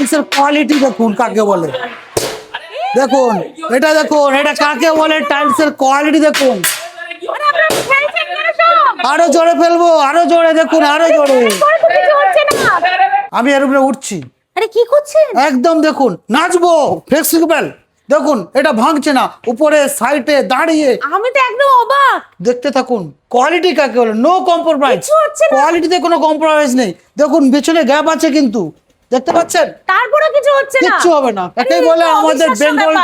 টাইলসের কোয়ালিটি দেখুন কাকে বলে। দেখুন এটা কাকে বলে, টাইলসের কোয়ালিটি দেখুন। আরো জোরে ফেলবো, আরো জোরে দেখুন, আরো জোরে। আমি এর উপরে উঠছি। আরে কি করছেন? একদম দেখুন, নাচবো, ফ্লেক্সিবল। দেখুন এটা ভাঙছে না, উপরে সাইডে দাঁড়িয়ে। আমি তো একদম অবাক। দেখতে থাকুন কোয়ালিটি কাকে বলে, নো কম্প্রোমাইজ। কিছু হচ্ছে না। কোয়ালিটিতে কোনো কম্প্রোমাইজ নেই। দেখুন পেছনে গ্যাপ আছে কিন্তু, দেখতে পাচ্ছেন? তারপরে কিছু হচ্ছে না, কিচ্ছু হবে না। এটাই বলে আমাদের বেঙ্গল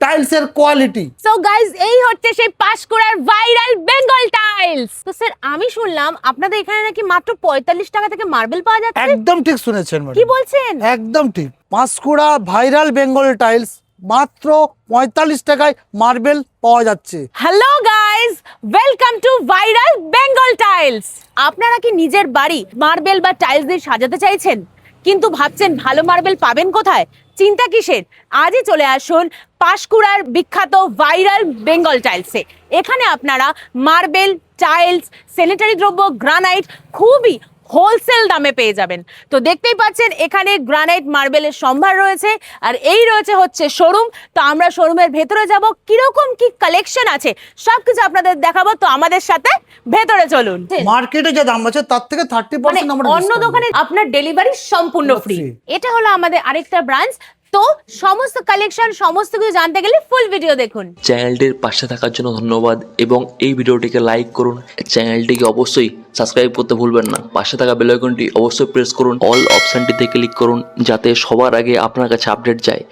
টাইলসের কোয়ালিটি। সো গাইস, এই হচ্ছে সেই পাঁশকুড়ার ভাইরাল বেঙ্গল টাইলস। তো স্যার, আমি শুনলাম আপনাদের এখানে নাকি মাত্র 45 টাকা থেকে মার্বেল পাওয়া যাচ্ছে। একদম ঠিক শুনেছেন ম্যাডাম। কি বলছেন? একদম ঠিক। পাঁশকুড়া ভাইরাল বেঙ্গল টাইলস মাত্র 45 টাকায় মার্বেল পাওয়া যাচ্ছে। Hello guys, welcome to viral Bengal tiles. আপনারা কি নিজের বাড়ি মার্বেল বা টাইলস দিয়ে সাজাতে চাইছেন, কিন্তু ভাবছেন ভালো মার্বেল পাবেন কোথায়? চিন্তা কিসের, আজই চলে আসুন পাঁশকুড়ার বিখ্যাত ভাইরাল বেঙ্গল টাইলসে। এখানে আপনারা মার্বেল, টাইলস, স্যানিটারি দ্রব্য, গ্রানাইট খুবই হোলসেল দামে পেয়ে যাবেন। তো দেখতেই পাচ্ছেন এখানে গ্রানাইট মার্বেলের সম্ভার রয়েছে, আর এই রয়েছে হচ্ছে শোরুম। তো আমরা শোরুমের ভেতরে যাব, কিরকম কি কালেকশন আছে সবকিছু আপনাদের দেখাবো। তো আমাদের সাথে ভেতরে চলুন। মার্কেটে যে দাম আছে তার থেকে 30% আমরা অন্য দোকানে আপনার ডেলিভারি সম্পূর্ণ ফ্রি। Free। এটা হলো আমাদের আরেকটা ব্রাঞ্চ। তো সমস্ত কালেকশন, সমস্ত কিছু জানতে গেলে ফুল ভিডিও দেখুন। চ্যানেলটির পাশে থাকার জন্য ধন্যবাদ এবং এই ভিডিওটিকে লাইক করুন। চ্যানেলটিকে অবশ্যই সাবস্ক্রাইব করতে ভুলবেন না। পাশে থাকা বেল আইকনটি অবশ্যই প্রেস করুন। অল অপশনটিতে ক্লিক করুন যাতে সবার আগে আপনার কাছে আপডেট যায়।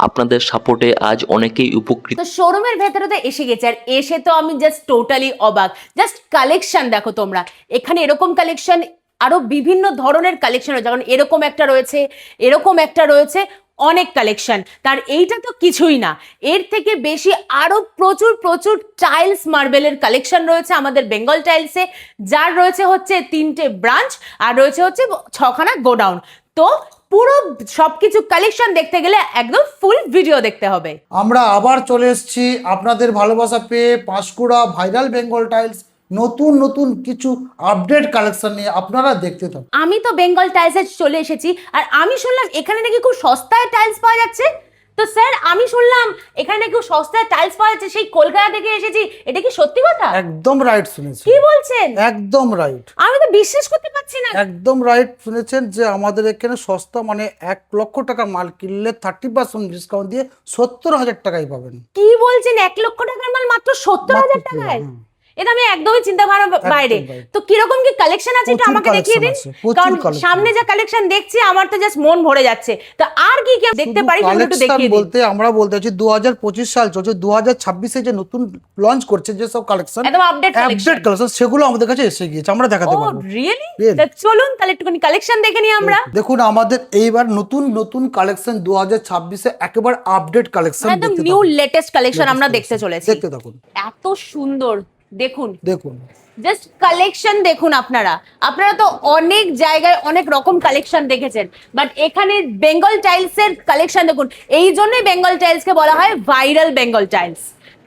আপনাদের সাপোর্টে আজ অনেকেই উপকৃত। তো শোরুমের ভেতরে তো এসে গেছে, আর এসে তো আমি জাস্ট টোটালি অবাক। জাস্ট কালেকশন দেখো তোমরা, এখানে এরকম কালেকশন, আরো বিভিন্ন ধরনের কালেকশন রয়েছে। কারণ এরকম একটা রয়েছে, এরকম একটা রয়েছে, অনেক কালেকশন। তার এইটা তো কিছুই না, এর থেকে বেশি আরো প্রচুর প্রচুর টাইলস মার্বেলের কালেকশন রয়েছে আমাদের বেঙ্গল টাইলসে, যার রয়েছে হচ্ছে 3টে ব্রাঞ্চ, আর রয়েছে হচ্ছে 6খানা গোডাউন। তো পুরো সবকিছু কালেকশন দেখতে গেলে একদম ফুল ভিডিও দেখতে হবে। আমরা আবার চলে এসেছি আপনাদের ভালোবাসা পেয়ে পাঁশকুড়া ভাইরাল বেঙ্গল টাইলস নতুন নতুন কিছু আপডেট কালেকশন নিয়ে। আপনারা দেখতে থাকুন। আমি তো বেঙ্গল টাইলসে চলে এসেছি, আর আমি শুনলাম এখানে নাকি খুব সস্তায় টাইলস পাওয়া যাচ্ছে। তো স্যার, আমি শুনলাম এখানে নাকি খুব সস্তায় টাইলস পাওয়া যাচ্ছে, সেই কলকাতা থেকে এসেছি। এটা কি সত্যি কথা? একদম রাইট শুনেছেন। কি বলছেন? একদম রাইট। আমি তো বিশ্বাস করতে পারছি না। একদম রাইট শুনেছেন যে আমাদের এখানে সস্তা, মানে 1 লক্ষ টাকা মাল কিনলে 30% ডিসকাউন্ট দিয়ে 70,000 টাকায় পাবেন। কি বলছেন? 1 লক্ষ টাকার মাল মাত্র 70,000 টাকায়? এটা আমি একদমই চিন্তা ভাবনার বাইরে। তো কিরকম কি কালেকশন আছে একটু আমাকে দেখিয়ে দিন, কারণ সামনে যা কালেকশন দেখছি আমার তো জাস্ট মন ভরে যাচ্ছে। তো আর কি কি দেখতে পারি সেটা একটু দেখিয়ে দিন। বলতে আমরা বলতে চাচ্ছি 2025 সাল চলছে, 2026 এ যে নতুন লঞ্চ করছে যে সব কালেকশন, একদম আপডেট কালেকশন সেগুলো আমাদের কাছে এসে গিয়েছে, আমরা দেখাতে ও পারবো। রিয়েলি? চলুন তাহলে একটুখানি কালেকশন দেখে নিই আমরা। দেখুন আমাদের এইবার নতুন নতুন কালেকশন 2026 এ একেবারে আপডেট কালেকশন, একদম নিউ লেটেস্ট কালেকশন আমরা দেখতে চলেছি। দেখতে থাকুন। এত সুন্দর দেখুন, দেখুন জাস্ট কালেকশন দেখুন। আপনারা তো অনেক জায়গায় অনেক রকম কালেকশন দেখেছেন, বাট এখানে বেঙ্গল টাইলস এর কালেকশন দেখুন। এই জন্যই বেঙ্গল টাইলস কে বলা হয় ভাইরাল বেঙ্গল টাইলস।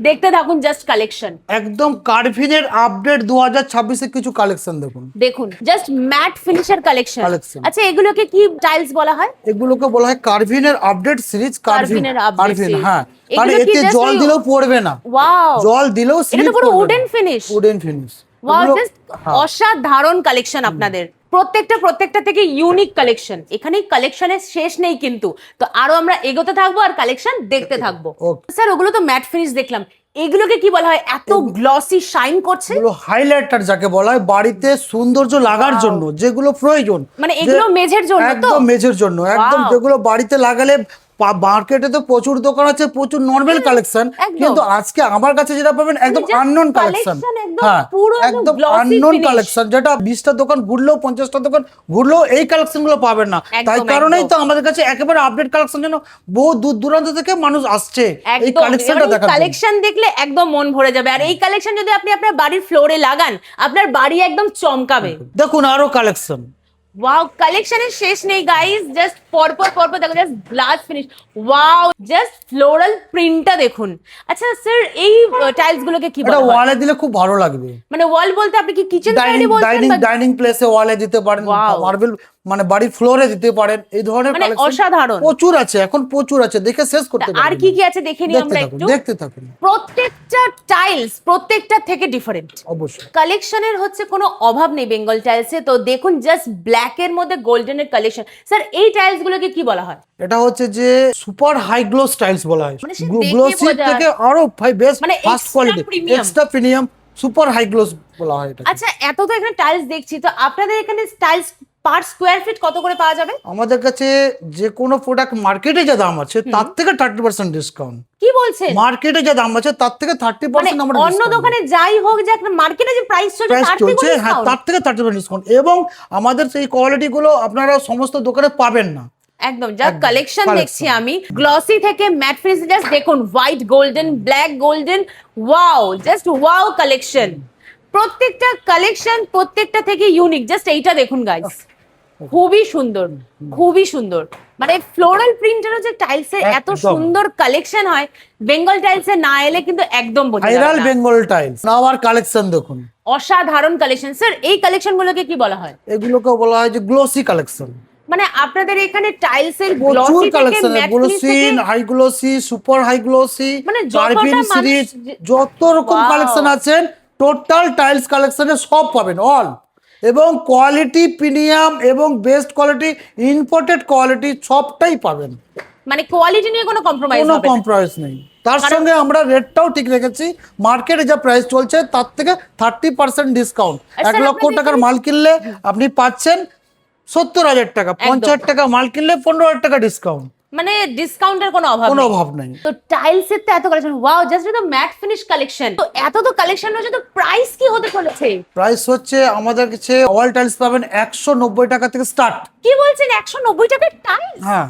দেখতে থাকুন জাস্ট কালেকশন। একদম কার্ভিনের আপডেট 2026 এ কিছু কালেকশন দেখুন জাস্ট ম্যাট ফিনিশের কালেকশন। Collection। আচ্ছা, এগুলোকে কি টাইলস বলা হয়? এগুলোকে বলা হয় কার্ভিনের আপডেট সিরিজ। কার্ভিনের update series। হ্যাঁ, এগুলো মানে কি এতে just জল ওই- দিলেও পড়বে না। ওয়াও, জল দিলেও এটা তো পুরো wooden finish. Wooden finish. Wow, just অসাধারণ কালেকশন আপনাদের। প্রত্যেকটা থেকে ইউনিক কালেকশন। এখানে কালেকশনের শেষ নেই কিন্তু। তো আরো আমরা এগোতে থাকবো আর কালেকশন দেখতে থাকবো। Okay। স্যার, ওগুলো তো ম্যাট ফিনিশ দেখলাম, এগুলোকে কি বলা হয়? এত গ্লসি শাইন করছে। এগুলো হাইলাইটার যাকে বলা হয়, বাড়িতে সৌন্দর্য লাগার জন্য যেগুলো প্রয়োজন, মানে এগুলো মেঝের জন্য তো? একদম মেঝের জন্য, একদম Wow। যেগুলো বাড়িতে লাগালে। মার্কেটে তো প্রচুর দোকান আছে, প্রচুর নরমাল কালেকশন, একদম। কিন্তু আজকে আমার কাছে যেটা পাবেন একদম just আননোন কালেকশন। collection একদম হ্যাঁ, পুরো একদম glossy আননোন finish। কালেকশন, যেটা 20টা দোকান ঘুরলেও 50টা দোকান ঘুরলেও এই কালেকশন গুলো পাবেন না। তাই কারণেই তো আমাদের কাছে একেবারে আপডেট কালেকশন জন্য বহু দূর দূরান্ত থেকে মানুষ আসছে এই কালেকশনটা দেখার জন্য। কালেকশন দেখলে একদম মন ভরে যাবে। আর এই কালেকশন যদি আপনি আপনার বাড়ির ফ্লোরে লাগান, আপনার বাড়ি একদম চমকাবে। দেখুন আরো কালেকশন। ওয়াও, কালেকশনের শেষ নেই গাইস। জাস্ট পরপর দেখো, just glass finish. Wow, just floral প্রিন্টটা দেখুন। আচ্ছা স্যার, এই টাইলস গুলোকে কি বলা এটা হয়? ওয়ালে দিলে খুব ভালো লাগবে। মানে ওয়াল বলতে আপনি কি কিচেন সাইডে বলছেন? ডাইনিং প্লেসে ওয়ালে দিতে পারেন। Wow। মার্বেল মানে বাড়ি ফ্লোরে দিতে পারেন, এই ধরনের মানে কালেকশন অসাধারণ। প্রচুর আছে, এখন প্রচুর আছে, দেখে শেষ করতে আর পারবেন কি না। কি আছে দেখে নিই দেখতে আমরা থাকুন, একটু। দেখতে থাকুন। প্রত্যেকটা টাইলস প্রত্যেকটা থেকে ডিফারেন্ট, অবশ্যই। কালেকশনের হচ্ছে কোনো অভাব নেই বেঙ্গল টাইলসে। তো দেখুন জাস্ট ব্ল্যাক এর মধ্যে গোল্ডেনের কালেকশন। স্যার এই টাইলস গুলোকে কি বলা হয়? এটা হচ্ছে যে সুপার হাই গ্লো স্টাইলস বলা হয়, মানে সে দেখে গ্লোসি বোঝা থেকে আরো ভাই বেস্ট মানে first extra quality, premium। Extra premium super high gloss বলা হয় এটা। আচ্ছা, এত তো এখানে টাইলস দেখছি, তো আপনাদের এখানে টাইলস পার স্কোয়ার ফিট কত করে পাওয়া যাবে? আমাদের কাছে যে কোনো প্রোডাক্ট মার্কেটে যা দাম আছে তার থেকে 30% ডিসকাউন্ট। কি বলছেন? মার্কেটে যা দাম আছে তার থেকে 30% মানে আমরা অন্য দোকানে যাই হোক, যে একটা মার্কেটে যে প্রাইস চলছে প্রাইস তার থেকে চলছে, হ্যাঁ discount? তার থেকে 30% ডিসকাউন্ট, এবং আমাদের সেই কোয়ালিটি গুলো আপনারা সমস্ত দোকানে পাবেন না। একদম যা একদম, কালেকশন collection। দেখছি আমি, গ্লসি থেকে ম্যাট ফিনিশ, জাস্ট দেখুন white golden, black golden, wow just wow collection. প্রত্যেকটা কালেকশন প্রত্যেকটা থেকে ইউনিক। জাস্ট এইটা দেখুন গাইস, খুবই সুন্দর, খুবই সুন্দর। মানে ফ্লোরাল প্রিন্টেরও যে টাইলসের এত একদম। সুন্দর কালেকশন হয়, বেঙ্গল টাইলসে না এলে কিন্তু একদম বোঝা যাবে ভাইরাল না। বেঙ্গল টাইলস নাওয়ার কালেকশন দেখুন, অসাধারণ কালেকশন। স্যার এই কালেকশন গুলোকে কি বলা হয়? এগুলোকে বলা হয় যে গ্লোসি কালেকশন। মানে আপনাদের এখানে টাইলসের প্রচুর গ্লসি থেকে কালেকশন, ম্যাট ফিনিশ গ্লোসি, থেকে high glossy, super high glossy, মানে যতটা কার্ভিন মানুষ সিরিজ, যত রকম Wow! কালেকশন আছেন টোটাল টাইলস কালেকশনে সব পাবেন অল, এবং কোয়ালিটি প্রিমিয়াম এবং বেস্ট কোয়ালিটি, ইম্পোর্টেড কোয়ালিটি সবটাই পাবেন, মানে কোয়ালিটি নিয়ে কোনো কম্প্রোমাইজ কোনো হবে না। কম্প্রোমাইজ নেই। তার সঙ্গে আমরা রেটটাও ঠিক রেখেছি, মার্কেটে যা প্রাইস চলছে তার থেকে 30% ডিসকাউন্ট। আচ্ছা, 1 লক্ষ আপনাদের টাকার মাল কিনলে আপনি পাচ্ছেন 70,000 টাকা, 50,000 টাকা মাল কিনলে 15,000 টাকা ডিসকাউন্ট, মানে ডিসকাউন্টের কোনো অভাব কোনো নেই। অভাব নেই। তো টাইলস এর তো এত কালেকশন, ওয়াও জাস্ট তো ম্যাট ফিনিশ কালেকশন, তো এত তো কালেকশন রয়েছে, তো প্রাইস কি হতে চলেছে? প্রাইস হচ্ছে আমাদের কাছে অল টাইলস পাবেন 190 টাকা থেকে স্টার্ট। কি বলছেন, 190 টাকার টাইলস? হ্যাঁ,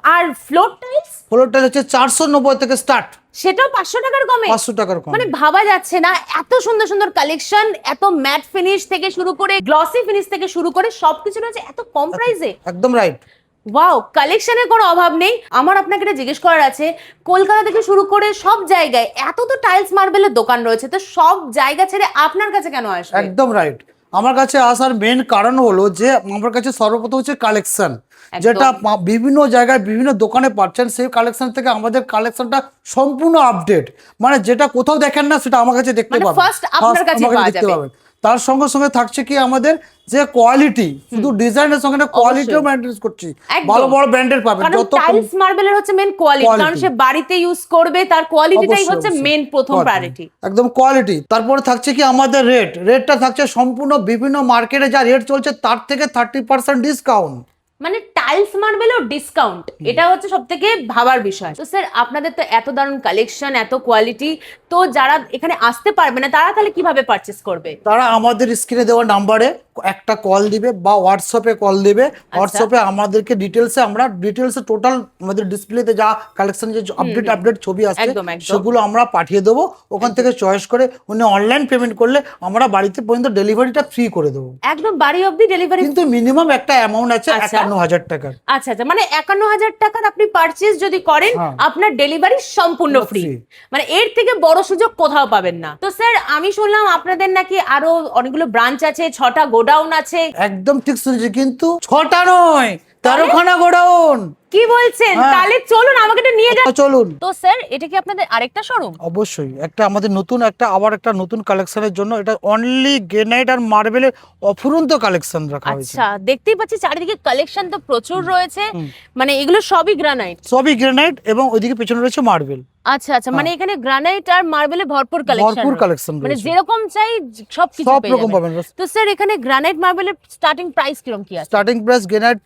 আর ফ্লোর টাইলস ফ্লোর টাইলস হচ্ছে 490 থেকে স্টার্ট, সেটাও 500 টাকার কমে? 500 টাকার কম। মানে ভাবা যাচ্ছে না, এত সুন্দর সুন্দর কালেকশন, এত ম্যাট ফিনিশ থেকে শুরু করে গ্লসি ফিনিশ থেকে শুরু করে সবকিছু রয়েছে এত কম প্রাইসে। একদম রাইট। ওয়াও, কালেকশনের কোনো অভাব নেই। আমার আপনাকে এটা জিজ্ঞেস করার আছে, কলকাতা থেকে শুরু করে সব জায়গায় এত তো টাইলস মার্বেলের দোকান রয়েছে, তো সব জায়গা ছেড়ে আপনার কাছে কেন আসবে? একদম রাইট। আমার কাছে আসার মেন কারণ হলো যে আমার কাছে সর্বপ্রথম হচ্ছে কালেকশন, যেটা বিভিন্ন জায়গায় বিভিন্ন দোকানে পাচ্ছেন, সেই কালেকশন থেকে আমাদের কালেকশনটা সম্পূর্ণ আপডেট, মানে যেটা কোথাও দেখেন না সেটা আমার কাছে দেখতে মানে পাবেন, first আপনার কাছে আমাকে পাওয়া দেখতে যাবে। পাবেন। তার সঙ্গে সঙ্গে থাকছে কি আমাদের যে কোয়ালিটি, শুধু ডিজাইনের সঙ্গে না কোয়ালিটিও মেইনটেইন করছি, একদম। ভালো বড় ব্র্যান্ডের পাবেন। কারণ যত টাইলস মার্বেলের হচ্ছে মেন কোয়ালিটি, কারণ Quality। সে বাড়িতে ইউজ করবে, তার কোয়ালিটিটাই অবশ্যই, হচ্ছে অবশ্যই। মেন প্রথম Quality। প্রায়োরিটি। একদম কোয়ালিটি। তারপরে থাকছে কি আমাদের রেটটা থাকছে সম্পূর্ণ বিভিন্ন মার্কেটে যা রেট চলছে তার থেকে 30% ডিসকাউন্ট। মানে টাইলস মার্বেলেও ডিসকাউন্ট, এটা হচ্ছে সবথেকে ভাবার বিষয়। তো স্যার আপনাদের তো এত দারুণ কালেকশন, এত কোয়ালিটি, তো যারা এখানে আসতে পারবে না তারা তাহলে কিভাবে পারচেজ করবে? তারা আমাদের স্ক্রিনে দেওয়া নাম্বারে একটা কল দিবে বা হোয়াটসঅ্যাপে কল দিবে, হোয়াটসঅ্যাপে আমাদেরকে ডিটেলসে টোটাল আমাদের ডিসপ্লেতে যা কালেকশন যে আপডেট ছবি আসছে একদম, একদম। সেগুলো আমরা পাঠিয়ে দেবো, ওখান থেকে চয়েস করে উনি অনলাইন পেমেন্ট করলে আমরা বাড়িতে পর্যন্ত ডেলিভারিটা ফ্রি করে দেবো, একদম বাড়ি অবধি ডেলিভারি। কিন্তু মিনিমাম একটা অ্যামাউন্ট আছে আচ্ছা। 51,000 টাকার। আচ্ছা আচ্ছা, মানে 51,000 টাকার আপনি পারচেজ যদি করেন, হ্যাঁ। আপনার ডেলিভারি সম্পূর্ণ ফ্রি। Free। মানে এর থেকে বড় সুযোগ কোথাও পাবেন না। তো স্যার আমি শুনলাম আপনাদের নাকি আরো অনেকগুলো ব্রাঞ্চ আছে, 6টা গোডাউন আছে। একদম ঠিক শুনেছি, কিন্তু 6টা নয় 13খানা গোডাউন। কি বলছেন? হ্যাঁ। তাহলে চলুন আমাকে একটু নিয়ে যান। চলুন। তো স্যার এটা কি আপনাদের আরেকটা শোরুম? অবশ্যই আমাদের আবার একটা নতুন কালেকশনের জন্য এটা অনলি গ্রেনাইট আর মার্বেলের অফুরন্ত কালেকশন রাখা হয়েছে। আচ্ছা, দেখতেই পাচ্ছি চারিদিকে কালেকশন তো প্রচুর রয়েছে। মানে এগুলো সবই গ্রানাইট? সবই গ্রেনাইট, এবং ওইদিকে পেছনে রয়েছে মার্বেল। আচ্ছা আচ্ছা, মানে এখানে গ্রানাইট আর মার্বেলে ভরপুর কালেকশন, ভরপুর কালেকশন মানে রয়েছে, যেরকম চাই সবকিছু সব পেয়ে রকম যাবেন। পাবেন। তো স্যার এখানে গ্রানাইট মার্বেলের স্টার্টিং প্রাইস কিরকম কি আছে? স্টার্টিং প্রাইস গ্রেনাইট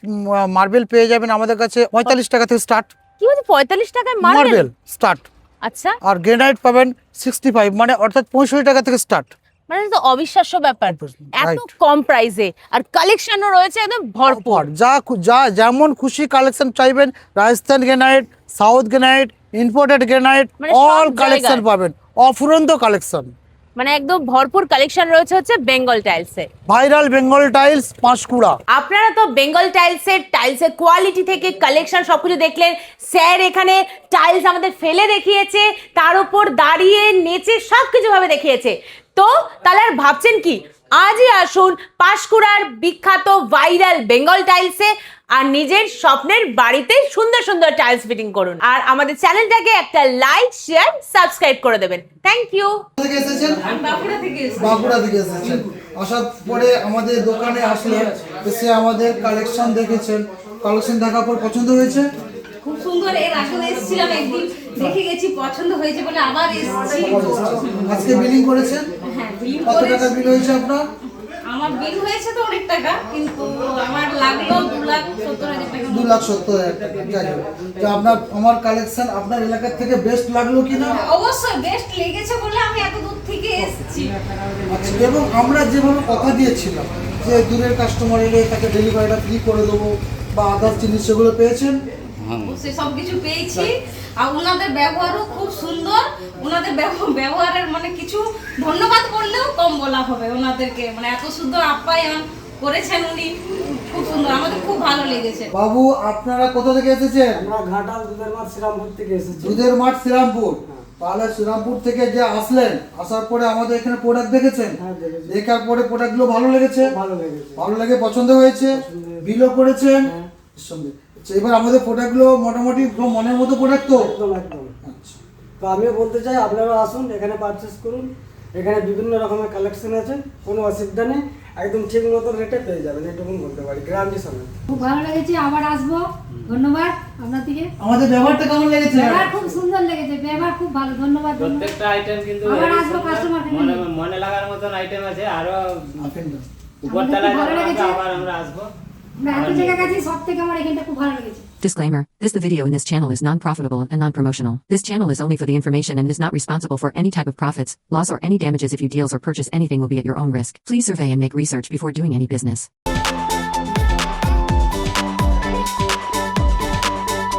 মার্বেল পেয়ে যাবেন আমাদের কাছে 45 টাকা থেকে স্টার্ট, কি বলছে 45 টাকায় মার্বেল? Marble start. আচ্ছা, আর গ্রেনাইট পাবেন 65, মানে অর্থাৎ 65 টাকা থেকে স্টার্ট। মানে তো অবিশ্বাস্য ব্যাপার, এত Right। কম প্রাইসে, আর কালেকশনও রয়েছে একদম ভরপুর। যা যেমন খুশি কালেকশন চাইবেন, Rajasthan granite, south granite, imported granite, মানে সব অল কালেকশন জায়গায়। পাবেন, অফুরন্ত কালেকশন। মানে একদম ভরপুর কালেকশন রয়েছে হচ্ছে বেঙ্গল টাইলসে। Viral Bengal tiles Panskura. আপনারা তো বেঙ্গল টাইলসের কোয়ালিটি থেকে কালেকশন সবকিছু দেখলেন। স্যার এখানে টাইলস আমাদের ফেলে দেখিয়েছে, তার উপর দাঁড়িয়ে নেচে সবকিছু ভাবে দেখিয়েছে। তো তাহলে আর ভাবছেন কি, আজই আসুন পাঁশকুড়ার বিখ্যাত ভাইরাল বেঙ্গল টাইলসে আর নিজের স্বপ্নের বাড়িতে সুন্দর সুন্দর টাইলস ফিটিং করুন। আর আমাদের চ্যানেলটাকে একটা লাইক, শেয়ার, সাবস্ক্রাইব করে দেবেন। Thank you. থেকে এসেছেন? বাঁকুড়া থেকে বাঁকুড়া থেকে এসেছেন। আসার পরে আমাদের দোকানে আসলেন, এসে আমাদের কালেকশন দেখেছেন, কালেকশন দেখার পর পছন্দ হয়েছে? খুব সুন্দর। এর আসলে এসেছিলাম একদিন, দেখে গেছি, পছন্দ হয়েছে বলে আবার এসেছি। আজকে বিলিং করেছেন? হ্যাঁ, বিল কত করে টাকা বিল হয়েছে আপনার? আমার বিল হয়েছে তো অনেক টাকা, কিন্তু আমার লাগলো 2,70,000 টাকা। 2,70,000 টাকা। যাই হোক, তো আপনার আমার কালেকশন আপনার এলাকার থেকে বেস্ট লাগলো কিনা? অবশ্যই বেস্ট লেগেছে বলে আমি এত দূর থেকে এসেছি। আচ্ছা, এবং আমরা যেভাবে কথা দিয়েছিলাম যে দূরের কাস্টমার এলে তাকে ডেলিভারিটা ফ্রি করে দেবো বা আদার্স জিনিস, সেগুলো পেয়েছেন? অবশ্যই সবকিছু পেয়েছি। আর ওনাদের ব্যবহারও খুব সুন্দর। ওনাদের ব্যবহারের মানে কিছু ধন্যবাদ করলেও কম বলা হবে ওনাদেরকে। মানে এত সুন্দর আপ্যায়ন করেছেন উনি, খুব সুন্দর, আমাদের খুব ভালো লেগেছে। বাবু, আপনারা কোথা থেকে এসেছেন? আমরা ঘাটাল দুধের মাঠ শ্রীরামপুর থেকে এসেছি। দুধের মাঠ শ্রীরামপুর। তাহলে শ্রীরামপুর থেকে যে আসলেন, আসার পরে আমাদের এখানে প্রোডাক্ট দেখেছেন? হ্যাঁ, দেখেছি। দেখার পরে প্রোডাক্টগুলো ভালো লেগেছে? ভালো লেগেছে। ভালো লেগে পছন্দ হয়েছে? বিলও করেছেন? সঙ্গে আচ্ছা, এবার আমাদের প্রোডাক্টগুলো মোটামুটি পুরো মনের মতো প্রোডাক্ট তো? একদম একদম। আচ্ছা, তো আমিও বলতে চাই, আপনারাও আসুন, এখানে পারচেস করুন। এখানে বিভিন্ন রকমের কালেকশন আছে, কোনো অসুবিধা নেই, একদম ঠিক মতো রেটে পেয়ে যাবেন, এটুকুন বলতে পারি, গ্যারান্টি সমেত। খুব ভালো লেগেছে, আবার আসবো। ধন্যবাদ আপনাদেরকে। আমাদের ব্যবহারটা কেমন লেগেছে? ব্যবহার খুব সুন্দর লেগেছে, ব্যবহার খুব ভালো। ধন্যবাদ। প্রত্যেকটা আইটেম কিন্তু আবার আসবো কাস্টমার মনে মনে লাগার মতন আইটেম আছে। আরো আপেন না। উপরতলায় ভালো লেগেছে। আবার আমরা আসবো। আমরা এত জায়গা গেছি, সব থেকে আমার এখানটা খুব ভালো লেগেছে। Disclaimer. The video in this channel is non-profitable and non-promotional. This channel is only for the information and is not responsible for any type of profits, loss or any damages if you deals or purchase anything will be at your own risk. Please survey and make research before doing any business.